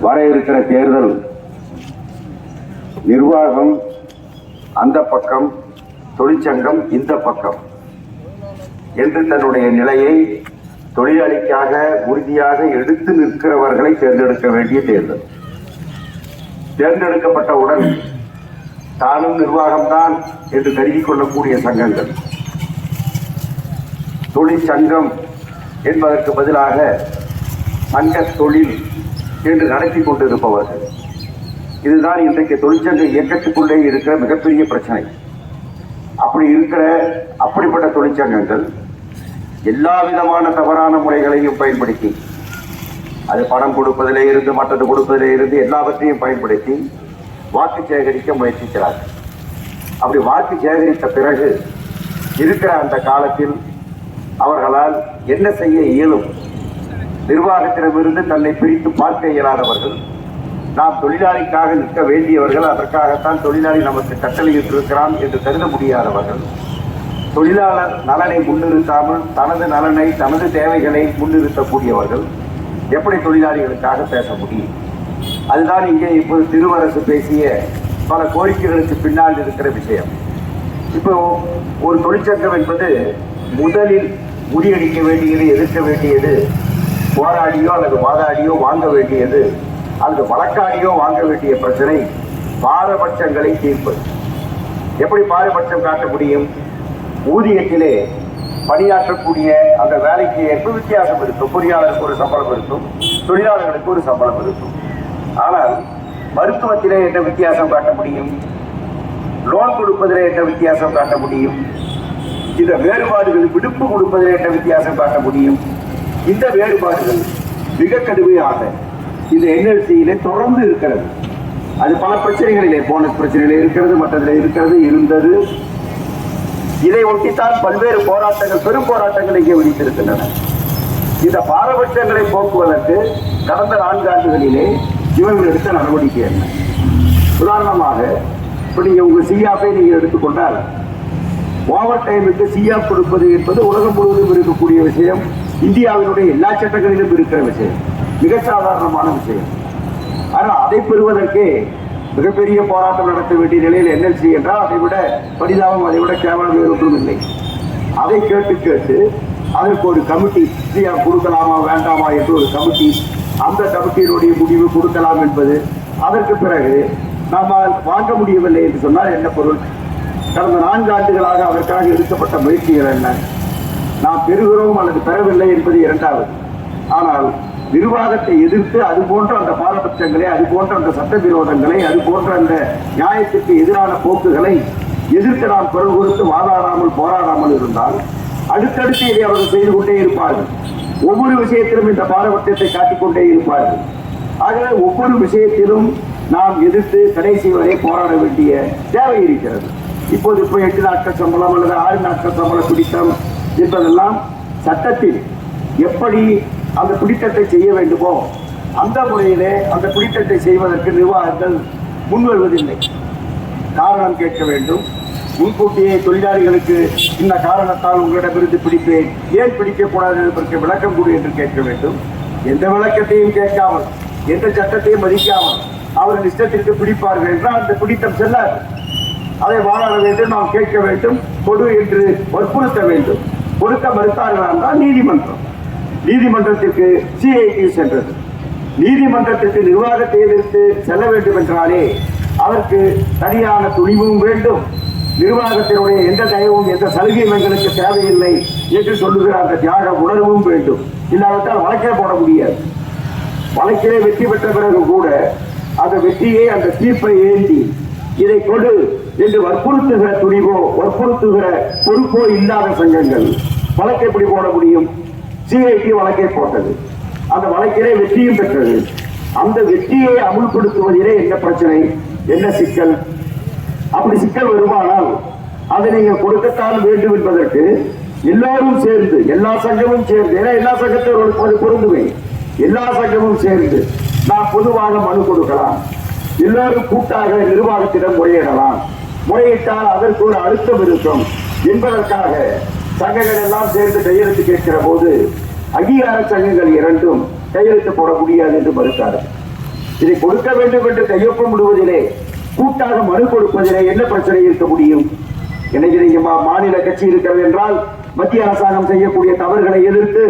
வர இருக்கிற தேர்தல் நிர்வாகம் அந்த பக்கம், தொழிற்சங்கம் இந்த பக்கம் என்று தன்னுடைய நிலையை தொழிலாளிக்காக உறுதியாக எடுத்து நிற்கிறவர்களை தேர்ந்தெடுக்க வேண்டிய தேர்தல். தேர்ந்தெடுக்கப்பட்டவுடன் தானும் நிர்வாகம்தான் என்று கருதி கொள்ளக்கூடிய சங்கங்கள், தொழிற்சங்கம் என்பதற்கு பதிலாக சங்க தொழில் என்று நடத்தி கொண்டிருப்பவர்கள், இதுதான் இன்றைக்கு தொழிற்சங்க இயக்கத்துக்குள்ளே இருக்கிற மிகப்பெரிய பிரச்சனை. அப்படிப்பட்ட தொழிற்சங்கங்கள் எல்லா விதமான தவறான முறைகளையும் பயன்படுத்தி, அது பணம் கொடுப்பதிலே இருந்து மற்றது கொடுப்பதிலே இருந்து எல்லாவற்றையும் பயன்படுத்தி வாக்கு சேகரிக்க முயற்சிக்கிறார்கள். அப்படி வாக்கு சேகரித்த பிறகு இருக்கிற அந்த காலத்தில் அவர்களால் என்ன செய்ய இயலும்? நிர்வாகத்திடமிருந்து தன்னை பிரித்து பார்க்க இயலாதவர்கள், நாம் தொழிலாளிக்காக நிற்க வேண்டியவர்கள், அதற்காகத்தான் தொழிலாளி நமக்கு கட்டளையிட்டிருக்கிறான் என்று கருத முடியாதவர்கள், தொழிலாளர் நலனை முன்னிறுத்தாமல் தனது நலனை, தனது தேவைகளை முன்னிறுத்தக்கூடியவர்கள் எப்படி தொழிலாளிகளுக்காக பேச முடியும்? அதுதான் இங்கே இப்போது திருவரசு பேசிய பல கோரிக்கைகளுக்கு பின்னால் இருக்கிற விஷயம். இப்போ ஒரு தொழிற்சங்கம் என்பது முதலில் முறியடிக்க வேண்டியது, எதிர்க்க வேண்டியது, போராடியோ அல்லது வாதாடியோ வாங்க வேண்டியது, அல்லது வழக்காடியோ வாங்க வேண்டிய பிரச்சனை பாரபட்சங்களை தீர்ப்பது. எப்படி பாரபட்சம் காட்ட முடியும்? ஊதியத்திலே பணியாற்றக்கூடிய அந்த வேலைக்கு ஏற்ப வித்தியாசம் இருக்கும். பொறியாளருக்கு ஒரு சம்பளம் இருக்கும், தொழிலாளர்களுக்கு ஒரு சம்பளம் இருக்கும். ஆனால் மருத்துவத்திலே என்ன வித்தியாசம் காட்ட முடியும்? லோன் கொடுப்பதிலே என்ன வித்தியாசம் காட்ட முடியும்? இந்த வேறுபாடுகள், விடுப்பு கொடுப்பதிலே என்ன வித்தியாசம் காட்ட முடியும்? இந்த வேறுபாடுகள் மிக கடுமையாக இந்த NLC-யிலே தொடர்ந்து இருக்கிறது. அது பல பிரச்சனைகளிலே, போனஸ் பிரச்சனையிலே இருக்கிறது, மற்றதிலே இருக்கிறது, இருந்தது. இதை ஒட்டித்தான் பல்வேறு போராட்டங்கள், பெரும் போராட்டங்கள் இங்கே வெடித்திருக்கின்றன. இந்த பாரபட்சங்களை போக்குவதற்கு கடந்த 4 ஆண்டுகளிலே இவர்கள் எடுத்த நடவடிக்கை என்ன? உதாரணமாக, இப்போ நீங்கள் உங்கள் சிஆஃபை நீங்கள் எடுத்துக்கொண்டால், ஓவர் டைமுக்கு சிஆஃப் கொடுப்பது என்பது உலகம் முழுவதும் இருக்கக்கூடிய விஷயம், இந்தியாவினுடைய எல்லா சட்டங்களிலும் இருக்கிற விஷயம், மிக சாதாரணமான விஷயம். ஆனால் அதை பெறுவதற்கே மிகப்பெரிய போராட்டம் நடத்த வேண்டிய நிலையில் NLC என்றால் அதை விட பரிதாபம், அதை விட கேவலம் ஒன்றும் இல்லை. அதை கேட்டு அதற்கு ஒரு கமிட்டி, சிஆஃப் கொடுக்கலாமா வேண்டாமா என்று ஒரு கமிட்டி, அந்த கமிட்டியினுடைய முடிவு கொடுக்கலாம் என்பது. அதற்கு பிறகு நாம் வாங்க முடியவில்லை என்று சொன்னால் என்ன பொருள்? கடந்த 4 ஆண்டுகளாக அதற்காக எடுக்கப்பட்ட முயற்சிகள் என்ன? நாம் பெறுகிறோம் அல்லது பெறவில்லை என்பது இரண்டாவது. ஆனால் நிர்வாகத்தை எதிர்த்து அது போன்ற அந்த பாரபட்சங்களை, அது போன்ற அந்த சட்டவிரோதங்களை, அது போன்ற அந்த நியாயத்திற்கு எதிரான போக்குகளை எதிர்த்து நாம் குரல் கொடுத்து வாதாடாமல் போராடாமல் இருந்தால் அடுத்தடுத்து இதை அவர்கள் செய்து கொண்டே இருப்பார்கள். ஒவ்வொரு விஷயத்திலும் இந்த பாரபட்சத்தை காட்டிக்கொண்டே இருப்பார்கள். ஆகவே ஒவ்வொரு விஷயத்திலும் நாம் எதிர்த்து கடைசி வரை போராட வேண்டிய தேவை இருக்கிறது. இப்போது 8 நாட்கள் சம்பளம் அல்லது 6 நாட்கள் சம்பள பிடித்தம் என்பதெல்லாம் சட்டத்தில் எப்படி அந்த பிடித்தத்தை செய்ய வேண்டுமோ அந்த முறையிலே அந்த பிடித்தத்தை செய்வதற்கு நிர்வாகங்கள் முன்வருவதில்லை. காரணம் கேட்க வேண்டும். முன்கூட்டியே தொழிலாளிகளுக்கு இந்த காரணத்தால் உங்களிடமிருந்து பிடிப்பேன், ஏன் பிடிக்கக்கூடாது என்பதற்கு விளக்கம் கூடு என்று கேட்க வேண்டும். எந்த விளக்கத்தையும் கேட்காமல், எந்த சட்டத்தையும் மதிக்காமல் அவர்கள் இஷ்டத்திற்கு பிடிப்பார்கள் என்றால் அந்த பிடித்தம் செல்லாது. அதை வாழ வேண்டும், நாம் கேட்க வேண்டும், கொடு என்று வற்புறுத்த வேண்டும். கொடுக்க மறுத்தார்கள் என்றால் நீதிமன்றத்திற்கு CIT சென்றது. நீதிமன்றத்திற்கு நிர்வாகத்தை எதிர்த்து செல்ல வேண்டும் என்றாலே அதற்கு தனியான துணிவும் வேண்டும். நிர்வாகத்தினுடைய எந்த தயவும், எந்த சலுகையும் எங்களுக்கு தேவையில்லை என்று சொல்லுகிற அந்த தியாக உணர்வும் வேண்டும். இல்லாவிட்டால் வழக்கே போட முடியாது. வழக்கிலே வெற்றி பெற்ற பிறகு கூட அந்த வெற்றியை, அந்த தீர்ப்பை ஏந்தி இதை கொடு என்று வற்புறுத்துகிற துணிவோ, வற்புறுத்துகிற பொறுப்போ இல்லாத சங்கங்கள் வழக்கை எப்படி போட முடியும்? CIT வழக்கை போட்டது, அந்த வழக்கிலே வெற்றியும் பெற்றது. அந்த வெற்றியை அமுல்படுத்துவதிலே என்ன பிரச்சனை, என்ன சிக்கல்? அப்படி சிக்கல் வருமானால் அதை நீங்கள் கொடுக்கத்தான் வேண்டும் என்பதற்கு எல்லாரும் சேர்ந்து, எல்லா சங்கமும் சேர்ந்து, ஏன்னா எல்லா சங்கத்தோடு அது பொருந்துவேன், எல்லா சங்கமும் சேர்ந்து நாம் பொதுவாக மனு கொடுக்கலாம். எல்லோரும் கூட்டாக நிர்வாகத்திடம் முறையிடலாம். முறையிட்டால் அதற்கு ஒரு அழுத்தம் இருக்கும் என்பதற்காக சங்கங்கள் எல்லாம் சேர்ந்து கையெழுத்து கேட்கிற போது அங்கீகார சங்கங்கள் இரண்டும் கையெழுத்து போட முடியாது என்று மறுத்தார்கள். இதை கொடுக்க வேண்டும் என்று கையொப்பமிடுவதிலே, கூட்டாக மனு கொடுப்பதிலே என்ன பிரச்சனை இருக்க முடியும்? எனக்கு நீங்க மாநில கட்சி இருக்கிறது என்றால் மத்திய அரசாங்கம் செய்யக்கூடிய தவறுகளை எதிர்த்து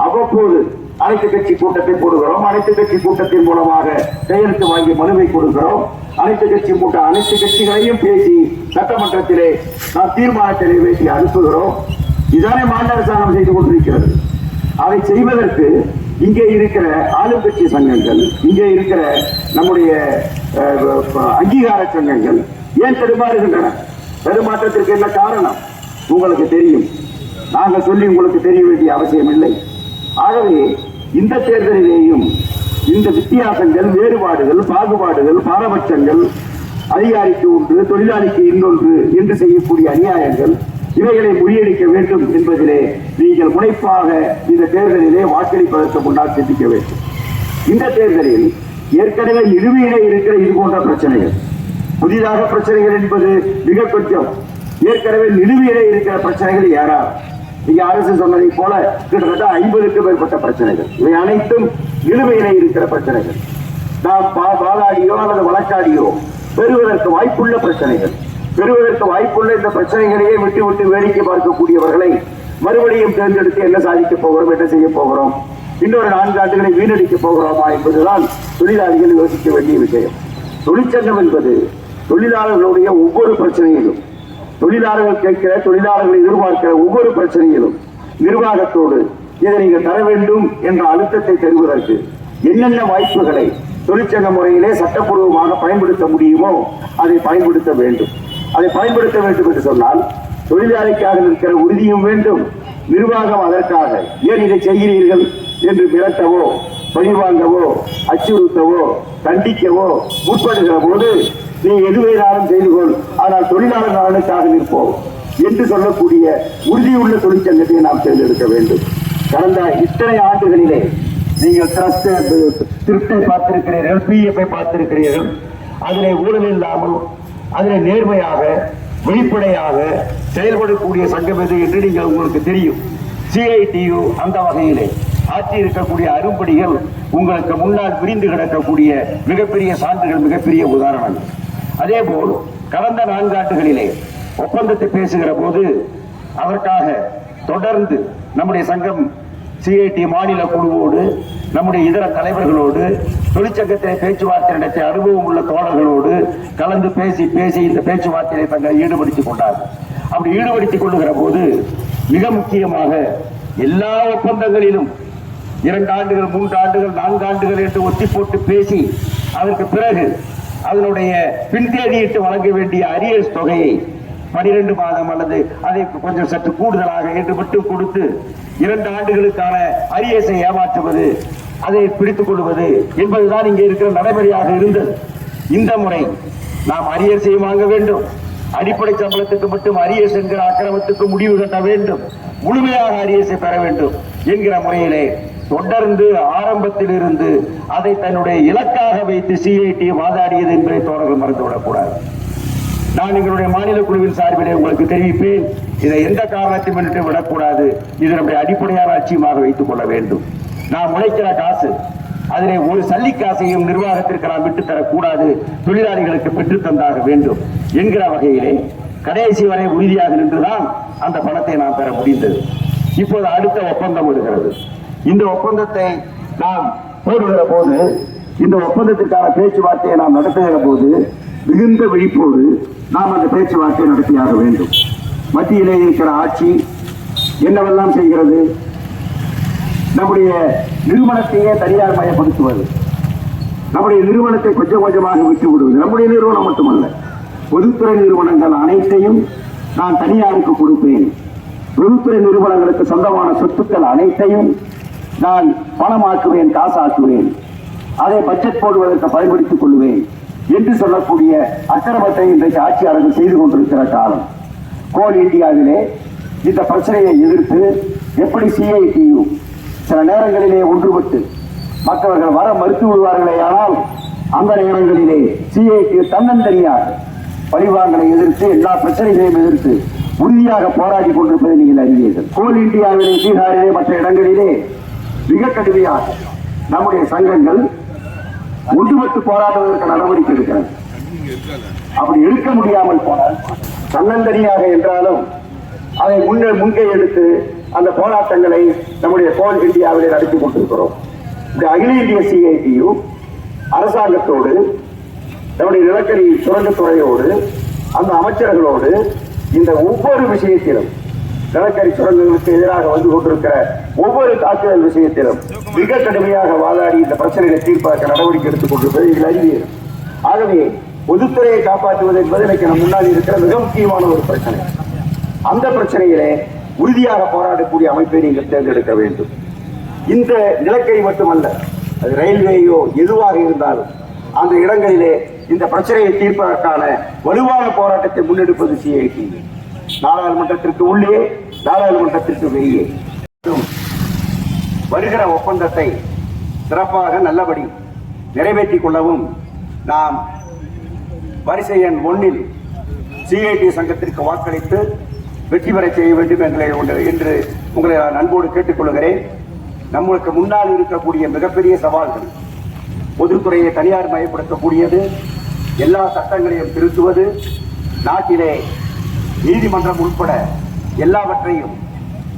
அவ்வப்போது அனைத்து கட்சி கூட்டத்தை போடுகிறோம். அனைத்து கட்சி கூட்டத்தின் மூலமாக கையெழுத்து வாங்கி மனுவை கொடுக்கிறோம். அனைத்து கட்சிகளையும் பேசி சட்டமன்றத்திலே நாம் தீர்மானத்தை நிறைவேற்றி அனுப்புகிறோம். இதானே மாநில அரசாங்கம் செய்து கொண்டிருக்கிறது. அதை செய்வதற்கு இங்கே இருக்கிற ஆளும் கட்சி சங்கங்கள், இங்கே இருக்கிற நம்முடைய அங்கீகார சங்கங்கள் ஏன் தடுமாறுகின்றன? தடுமாற்றத்திற்கு என்ன காரணம் உங்களுக்கு தெரியும். நாங்கள் சொல்லி உங்களுக்கு தெரிய வேண்டிய அவசியம் இல்லை. ஆகவே இந்த தேர்தலிலேயும் இந்த வித்தியாசங்கள், வேறுபாடுகள், பாகுபாடுகள், பாரபட்சங்கள், அதிகாரிக்கு ஒன்று தொழிலாளிக்கு இன்னொன்று என்று செய்யக்கூடிய அநியாயங்கள், இவைகளை முறியடிக்க வேண்டும் என்பதிலே நீங்கள் முனைப்பாக இந்த தேர்தலிலே வாக்களிப்பதற்கு முன்னால் சிந்திக்க வேண்டும். இந்த தேர்தலில் ஏற்கனவே நிலுவையிலே இருக்கிற இது போன்ற பிரச்சனைகள், புதிதாக பிரச்சனைகள் என்பது மிக கொஞ்சம். ஏற்கனவே நிலுவையிலே இருக்கிற பிரச்சனைகள் யாரால் இங்க அரசு சொன்னதை போல கிட்டத்தட்ட 50க்கும் மேற்பட்ட பிரச்சனைகள், இவை அனைத்தும் நிலுவையிலே இருக்கிற பிரச்சனைகள். நாம் வாதாடியோ அல்லது வழக்காடியோ பெறுவதற்கு வாய்ப்புள்ள பிரச்சனைகள். பெறுவதற்கு வாய்ப்புள்ள இந்த பிரச்சனைகளையே விட்டு விட்டு வேடிக்கை பார்க்கக்கூடியவர்களை மறுபடியும் தேர்ந்தெடுத்து என்ன சாதிக்க போகிறோம், என்ன செய்ய போகிறோம், இன்னொரு 4 ஆண்டுகளை வீணடிக்க போகிறோமா என்பதுதான் தொழிலாளிகள் யோசிக்க வேண்டிய விஷயம். தொழிற்சங்கம் என்பது தொழிலாளர்களுடைய ஒவ்வொரு பிரச்சனையிலும், தொழிலாளர்கள் கேட்கிற, தொழிலாளர்கள் எதிர்பார்க்கிற ஒவ்வொரு பிரச்சனையிலும் நிர்வாகத்தோடு இதை நீங்கள் தர வேண்டும் என்ற அழுத்தத்தை தருவதற்கு என்னென்ன வாய்ப்புகளை தொழிற்சங்க முறையிலே சட்டப்பூர்வமாக பயன்படுத்த முடியுமோ அதை பயன்படுத்த வேண்டும். அதை பயன்படுத்த வேண்டும் என்று சொன்னால் தொழிலாளிக்காக இருக்கிற உறுதியும் வேண்டும். நிர்வாகம் அதற்காக ஏன் இதை செய்கிறீர்கள் என்று மிரட்டவோ, பழிவாங்கவோ, அச்சுறுத்தவோ, கண்டிக்கவோ முற்படுகிற போது நீ எதுவேனாலும் செய்து கொள், ஆனால் தொழிலாளர் நலனுக்காக நிற்போம் என்று சொல்லக்கூடிய உறுதியுள்ள தொழிற்சங்கத்தை நாம் தேர்ந்தெடுக்க வேண்டும். கடந்த இத்தனை ஆண்டுகளிலே நீங்கள் திருப்தை பார்த்திருக்கிறீர்கள், பிஎஃப்ஐ பார்த்திருக்கிறீர்கள். அதிலே ஊழல் இல்லாமல், அதிலே நேர்மையாக, வெளிப்படையாக செயல்படக்கூடிய சங்கம் எது என்று நீங்கள் உங்களுக்கு தெரியும். சிஐடியு அந்த வகையிலே ஆட்சி இருக்கக்கூடிய அரும்படிகள் உங்களுக்கு முன்னால் விரிந்து கிடக்கக்கூடிய மிகப்பெரிய சான்றுகள், மிகப்பெரிய உதாரணங்கள். அதேபோல் கடந்த 4 ஆண்டுகளிலே ஒப்பந்தத்தை பேசுகிற போது அதற்காக தொடர்ந்து நம்முடைய சங்கம் சிஐடி மாநில குழுவோடு, நம்முடைய இதர தலைவர்களோடு, தொழிற்சங்கத்தை பேச்சுவார்த்தை நடத்திய அனுபவம் உள்ள தோழர்களோடு கலந்து பேசி இந்த பேச்சுவார்த்தையை தங்களை ஈடுபடுத்திக் கொண்டார்கள். அப்படி ஈடுபடுத்திக் கொள்ளுகிற போது மிக முக்கியமாக எல்லா ஒப்பந்தங்களிலும் 2 ஆண்டுகள், 3 ஆண்டுகள், 4 ஆண்டுகள் என்று ஒத்தி போட்டு பேசி அதற்கு பிறகு அதனுடைய பின்தேதியிட்டு வழங்க வேண்டிய அரியர்ஸ் தொகையை 12 மாதம் அல்லது அதை கொஞ்சம் சற்று கூடுதலாக என்று மட்டும் கொடுத்து 2 ஆண்டுகளுக்கான அரியர்ஸை ஏமாற்றுவது, அதை பிடித்துக் கொள்வது என்பதுதான் இங்கே இருக்கிற நடைமுறையாக இருந்தது. இந்த முறை நாம் அரியர்ஸையும் வாங்க வேண்டும், அடிப்படை சம்பளத்துக்கு மட்டும் அரியர்ஸ் என்கிற அக்கிரமத்துக்கு முடிவு கட்ட வேண்டும், முழுமையாக அரியர்ஸை பெற வேண்டும் என்கிற முறையிலே தொடர்ந்து ஆரம்பத்தில் இருந்து அதை தன்னுடைய இலக்காக வைத்து சிஐடி வாதாடியது என்பதை தோழர்கள் மறந்துவிடக்கூடாது. நான் எங்களுடைய மாநில குழுவின் சார்பிலே உங்களுக்கு தெரிவிப்பேன், இதை எந்த காரணத்தை முன்னிட்டு விடக்கூடாது. இது நம்முடைய அடிப்படையான லட்சியமாக வைத்துக் கொள்ள வேண்டும். நாம் உழைக்கிற காசு, அதிலே ஒரு சல்லி காசையும் நிர்வாகத்திற்கு நாம் விட்டு தரக்கூடாது, தொழிலாளிகளுக்கு பெற்றுத் தந்தாக வேண்டும் என்கிற வகையிலே கடைசி வரை உறுதியாக நின்றுதான் அந்த பணத்தை நாம் பெற முடிந்தது. இப்போது அடுத்த ஒப்பந்தம் வருகிறது. இந்த ஒப்பந்தத்தை நாம் போடுகிற போது, இந்த ஒப்பந்தத்திற்கான பேச்சுவார்த்தையை நாம் நடத்துகிற போது மிகுந்த விழிப்போடு நாம் அந்த பேச்சுவார்த்தையை நடத்தியாக வேண்டும். மத்தியிலே இருக்கிற ஆட்சி என்னவெல்லாம் செய்கிறது? நம்முடைய நிறுவனத்தையே தனியார் மயப்படுத்துவது, நம்முடைய நிறுவனத்தை கொஞ்சம் கொஞ்சமாக விட்டு விடுவது. நம்முடைய நிறுவனம் மட்டுமல்ல, பொதுத்துறை நிறுவனங்கள் அனைத்தையும் நான் தனியாருக்கு கொடுப்பேன். பொதுத்துறை நிறுவனங்களுக்கு சொந்தமான சொத்துக்கள் அனைத்தையும் நான் பணமாக்குவேன், காசாக்குவேன், அதை பட்ஜெட் போடுவதற்கு பயன்படுத்திக் கொள்வேன் என்று சொல்லக்கூடிய அக்கிரமத்தை இன்றைக்கு ஆட்சியாளர்கள் செய்து கொண்டிருக்கிற காலம். கோல் இந்தியாவிலே இந்த பிரச்சனையை எதிர்த்து எப்படி சிஐடியு சில நேரங்களிலே ஒன்றுபட்டு மற்றவர்கள் வர மறுத்து விடுவார்களே, ஆனால் அந்த நேரங்களிலே சிஐடியு தன்னந்தனியாக பழிவாங்கலை எதிர்த்து, எல்லா பிரச்சனைகளையும் எதிர்த்து உறுதியாக போராடி கொண்டிருப்பதை நீங்கள் அறிவீர்கள். கோல் இந்தியாவிலே, பீகாரிலே, மற்ற இடங்களிலே மிக கடுமையாக நம்முடைய சங்கங்கள் ஒன்றுபட்டு போராடுவதற்கு நடவடிக்கை எடுக்கிறது. அப்படி எடுக்க முடியாமல் போனால் தன்னந்தனியாக என்றாலும் அதை முன்கை எடுத்து அந்த போராட்டங்களை நம்முடைய கோல் இந்தியாவிலே நடத்தி கொண்டிருக்கிறோம். இந்த அகில இந்திய சிஐடியு அரசாங்கத்தோடு, நம்முடைய நிலக்கரி சுரங்கத்துறையோடு, அந்த அமைச்சர்களோடு இந்த ஒவ்வொரு விஷயத்திலும், நிலக்கரி சுரங்கங்களுக்கு எதிராக வந்து கொண்டிருக்கிற ஒவ்வொரு தாக்குதல் விஷயத்திலும் மிக கடுமையாக வாதாடி இந்த பிரச்சனைகளை தீர்ப்பாக்க நடவடிக்கை எடுத்துக் கொண்டிருப்பது இதில் அறிவியல். ஆகவே பொதுத்துறையை காப்பாற்றுவது என்பது எனக்கு நம் முன்னாடி இருக்கிற மிக முக்கியமான ஒரு பிரச்சனை. அந்த பிரச்சனையிலே உறுதியாக போராடக்கூடிய அமைப்பை நீங்கள் தேர்ந்தெடுக்க வேண்டும். இந்த நிலக்கரி மட்டுமல்ல, அது ரயில்வேயோ எதுவாக இருந்தாலும் அந்த இடங்களிலே இந்த பிரச்சனையை தீர்ப்பதற்கான வலுவான போராட்டத்தை முன்னெடுப்பது சிஐடி. நாடாளுமன்றத்திற்கு உள்ளே, நாடாளுமன்றத்திற்கு வெளியே வருகிற ஒப்பந்தத்தை சிறப்பாக நல்லபடி நிறைவேற்றிக் கொள்ளவும் நாம் வரிசை எண் 1 சிஐடி சங்கத்திற்கு வாக்களித்து வெற்றி பெற செய்ய வேண்டும் என்று உங்களை நான் அன்போடு கேட்டுக்கொள்கிறேன். நம்மளுக்கு முன்னால் இருக்கக்கூடிய மிகப்பெரிய சவால்கள் பொதுத்துறையை தனியார் மயப்படுத்தக்கூடியது, எல்லா சட்டங்களையும் திருத்துவது, நாட்டிலே நீதிமன்றம் உட்பட எல்லாவற்றையும்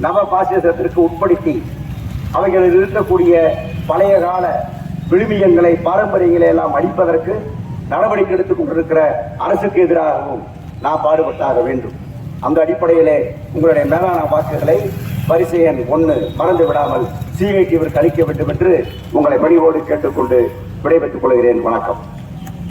நவ பாசிசத்திற்கு உட்படுத்தி அவைகளில் இருக்கக்கூடிய பழைய கால விழுமியங்களை, பாரம்பரியங்களை எல்லாம் அழிப்பதற்கு நடவடிக்கை எடுத்துக் கொண்டிருக்கிற அரசுக்கு எதிராகவும் நாம் பாடுபட்டாக வேண்டும். அந்த அடிப்படையிலே உங்களுடைய மேலான வாக்குகளை வரிசை எண் 1 மறந்து விடாமல் சிஐடிவிற்கு அளிக்க வேண்டும் என்று உங்களை பணிவோடு கேட்டுக்கொண்டு விடைபெற்றுக் கொள்கிறேன். வணக்கம்.